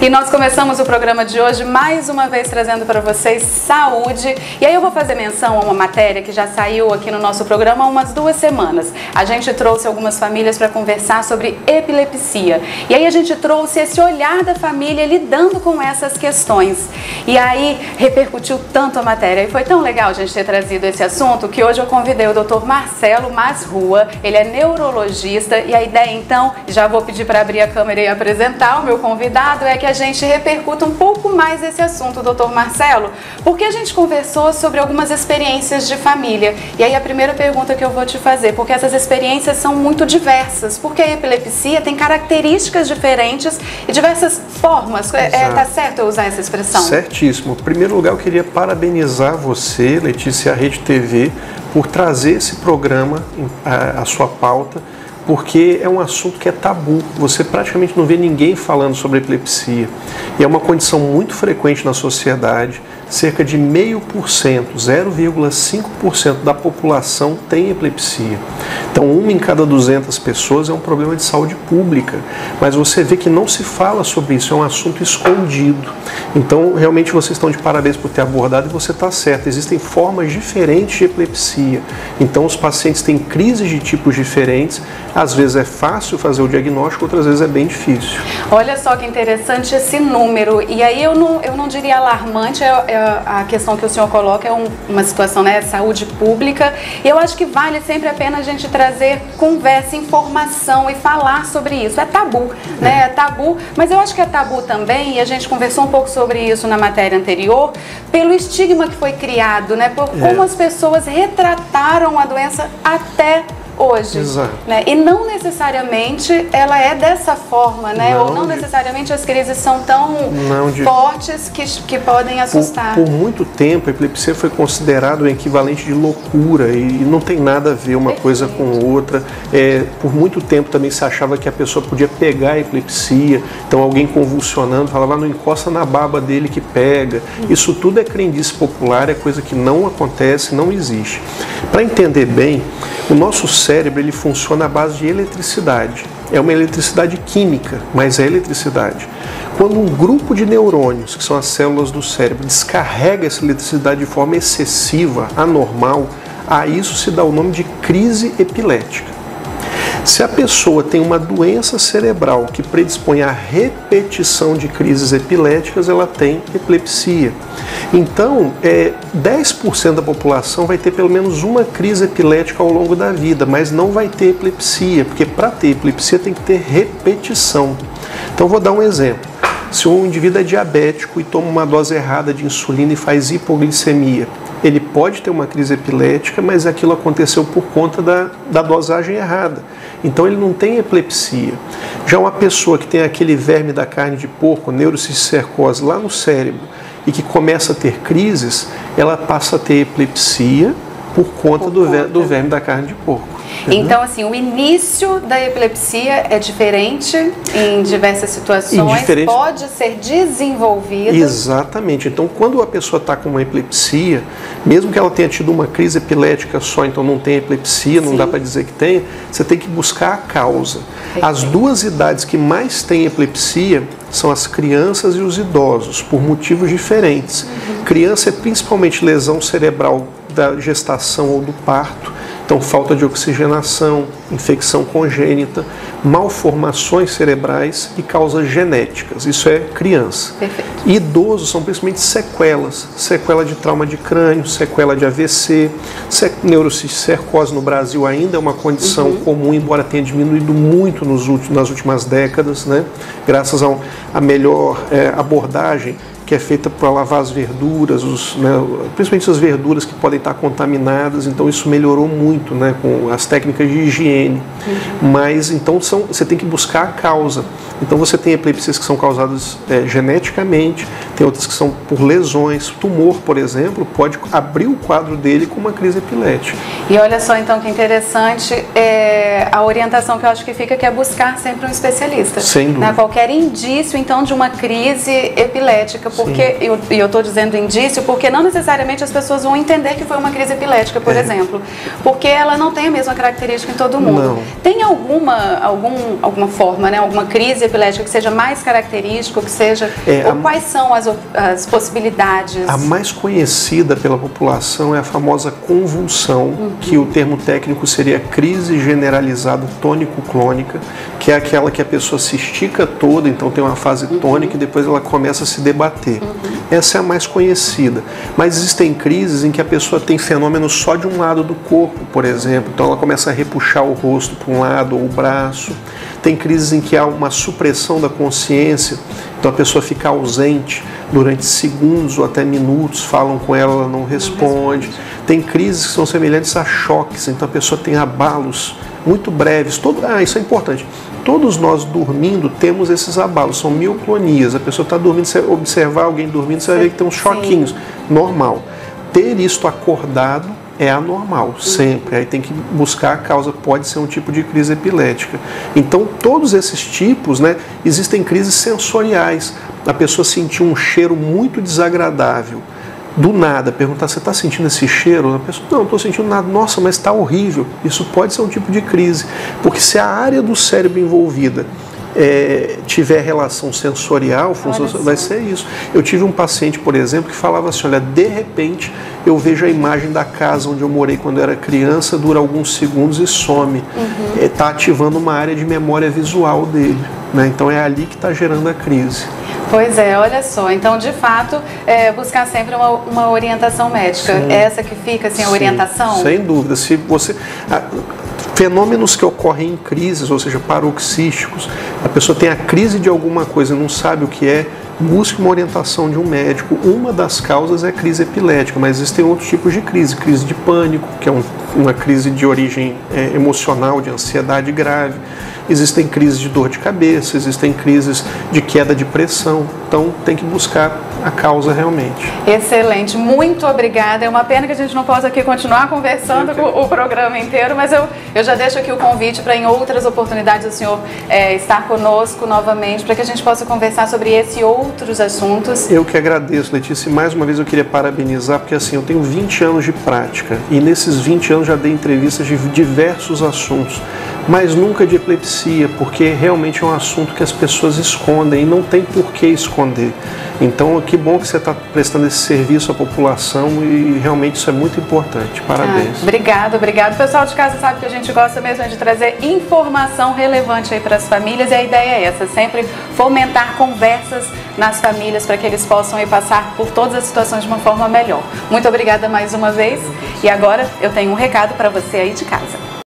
E nós começamos o programa de hoje mais uma vez trazendo para vocês saúde. E aí eu vou fazer menção a uma matéria que já saiu aqui no nosso programa há umas 2 semanas. A gente trouxe algumas famílias para conversar sobre epilepsia. E aí a gente trouxe esse olhar da família lidando com essas questões. E aí repercutiu tanto a matéria e foi tão legal a gente ter trazido esse assunto que hoje eu convidei o Dr. Marcelo Masrua. Ele é neurologista e a ideia então, já vou pedir para abrir a câmera e apresentar o meu convidado, é que a gente repercuta um pouco mais esse assunto, doutor Marcelo, porque a gente conversou sobre algumas experiências de família. E aí a primeira pergunta que eu vou te fazer, porque essas experiências são muito diversas, porque a epilepsia tem características diferentes e diversas formas. Tá certo eu usar essa expressão? Certíssimo. Em primeiro lugar, eu queria parabenizar você, Letícia, a Rede TV, por trazer esse programa, a sua pauta, porque é um assunto que é tabu. Você praticamente não vê ninguém falando sobre epilepsia. E é uma condição muito frequente na sociedade. Cerca de 0,5%, 0,5% da população tem epilepsia. Então, 1 em cada 200 pessoas é um problema de saúde pública. Mas você vê que não se fala sobre isso, é um assunto escondido. Então, realmente vocês estão de parabéns por ter abordado e você está certo. Existem formas diferentes de epilepsia. Então, os pacientes têm crises de tipos diferentes. Às vezes é fácil fazer o diagnóstico, outras vezes é bem difícil. Olha só que interessante esse número. E aí eu não diria alarmante, a questão que o senhor coloca é uma situação, né, de saúde pública. E eu acho que vale sempre a pena a gente trazer conversa, informação e falar sobre isso. É tabu, né? É tabu, mas eu acho que é tabu também, e a gente conversou um pouco sobre isso na matéria anterior, pelo estigma que foi criado, né? Por como as pessoas retrataram a doença até hoje. Exato. Né? E não necessariamente ela é dessa forma, né? Ou não necessariamente as crises são tão fortes que podem assustar. Por muito tempo a epilepsia foi considerada o equivalente de loucura e não tem nada a ver uma coisa com outra. Por muito tempo também se achava que a pessoa podia pegar a epilepsia, então alguém convulsionando falava, não encosta na baba dele que pega. Isso tudo é crendice popular, é coisa que não acontece, não existe. Para entender bem, o nosso cérebro ele funciona à base de eletricidade. É uma eletricidade química, mas é eletricidade. Quando um grupo de neurônios, que são as células do cérebro, descarrega essa eletricidade de forma excessiva, anormal, a isso se dá o nome de crise epilética. Se a pessoa tem uma doença cerebral que predispõe à repetição de crises epiléticas, ela tem epilepsia. Então, 10% da população vai ter pelo menos uma crise epilética ao longo da vida, mas não vai ter epilepsia, porque para ter epilepsia tem que ter repetição. Então, vou dar um exemplo. Se um indivíduo é diabético e toma uma dose errada de insulina e faz hipoglicemia, ele pode ter uma crise epilética, mas aquilo aconteceu por conta da dosagem errada. Então ele não tem epilepsia. Já uma pessoa que tem aquele verme da carne de porco, neurocisticercose, lá no cérebro, e que começa a ter crises, ela passa a ter epilepsia por conta do verme da carne de porco. Então, assim, o início da epilepsia é diferente em diversas situações, pode ser desenvolvida. Exatamente. Então, quando a pessoa está com uma epilepsia, mesmo que ela tenha tido uma crise epilética só, então não tem epilepsia, não dá para dizer que tem, você tem que buscar a causa. Perfeito. As 2 idades que mais têm epilepsia são as crianças e os idosos, por motivos diferentes. Criança é principalmente lesão cerebral da gestação ou do parto. Então, falta de oxigenação, infecção congênita, malformações cerebrais e causas genéticas. Isso é criança. Perfeito. Idosos são principalmente sequelas. Sequela de trauma de crânio, sequela de AVC. Neurocisticercose no Brasil ainda é uma condição comum, embora tenha diminuído muito nas últimas décadas, né? Graças a melhor abordagem que é feita para lavar as verduras, principalmente as verduras que podem estar contaminadas, então isso melhorou muito, né, com as técnicas de higiene. Mas então você tem que buscar a causa. Então você tem epilepsias que são causadas geneticamente, tem outras que são por lesões. Tumor, por exemplo, pode abrir o quadro dele com uma crise epilética. E olha só então que interessante, a orientação que eu acho que fica que é buscar sempre um especialista. Sem dúvida. Né? Qualquer indício então de uma crise epilética, porque eu estou dizendo indício porque não necessariamente as pessoas vão entender que foi uma crise epilética, por exemplo, porque ela não tem a mesma característica em todo mundo. Não. Tem alguma forma, né, alguma crise epilética que seja mais característico, que seja... quais são as possibilidades? A mais conhecida pela população é a famosa convulsão, que o termo técnico seria crise generalizada tônico-clônica, que é aquela que a pessoa se estica toda, então tem uma fase tônica e depois ela começa a se debater. Essa é a mais conhecida. Mas existem crises em que a pessoa tem fenômenos só de um lado do corpo, por exemplo. Então ela começa a repuxar o rosto para um lado ou o braço. Tem crises em que há uma supressão da consciência, então a pessoa fica ausente durante segundos ou até minutos, falam com ela, ela não responde. Tem crises que são semelhantes a choques, então a pessoa tem abalos muito breves. Isso é importante. Todos nós dormindo temos esses abalos, são mioclonias. A pessoa está dormindo, você observar alguém dormindo, você vai ver que tem uns choquinhos. Normal. Ter isto acordado é anormal, sempre. Aí tem que buscar a causa, pode ser um tipo de crise epilética. Então, todos esses tipos, né, existem crises sensoriais. A pessoa sentir um cheiro muito desagradável, do nada, perguntar, você está sentindo esse cheiro? A pessoa, não estou sentindo nada. Nossa, mas está horrível. Isso pode ser um tipo de crise, porque se a área do cérebro envolvida tiver relação sensorial, vai ser isso. Eu tive um paciente, por exemplo, que falava assim, olha, de repente eu vejo a imagem da casa onde eu morei quando eu era criança, dura alguns segundos e some. Está ativando uma área de memória visual dele, né? Então é ali que está gerando a crise. Pois é, olha só, então de fato buscar sempre uma orientação médica. Sim. Essa que fica assim, a orientação? Sem dúvida. Se você... Fenômenos que ocorrem em crises, ou seja, paroxísticos, a pessoa tem a crise de alguma coisa e não sabe o que é, busque uma orientação de um médico. Uma das causas é a crise epilética, mas existem outros tipos de crise. Crise de pânico, que é uma crise de origem emocional, de ansiedade grave. Existem crises de dor de cabeça, existem crises de queda de pressão. Então, tem que buscar a causa realmente. Excelente, muito obrigada. É uma pena que a gente não possa aqui continuar conversando com o programa inteiro, mas eu já deixo aqui o convite para em outras oportunidades o senhor estar conosco novamente, para que a gente possa conversar sobre esse e outros assuntos. Eu que agradeço, Letícia, e mais uma vez eu queria parabenizar, porque assim, eu tenho 20 anos de prática, e nesses 20 anos já dei entrevistas de diversos assuntos, mas nunca de epilepsia, porque realmente é um assunto que as pessoas escondem, e não tem por que esconder. Então, que bom que você está prestando esse serviço à população e realmente isso é muito importante. Parabéns. Obrigado. O pessoal de casa sabe que a gente gosta mesmo de trazer informação relevante aí para as famílias e a ideia é essa, sempre fomentar conversas nas famílias para que eles possam aí passar por todas as situações de uma forma melhor. Muito obrigada mais uma vez e agora eu tenho um recado para você aí de casa.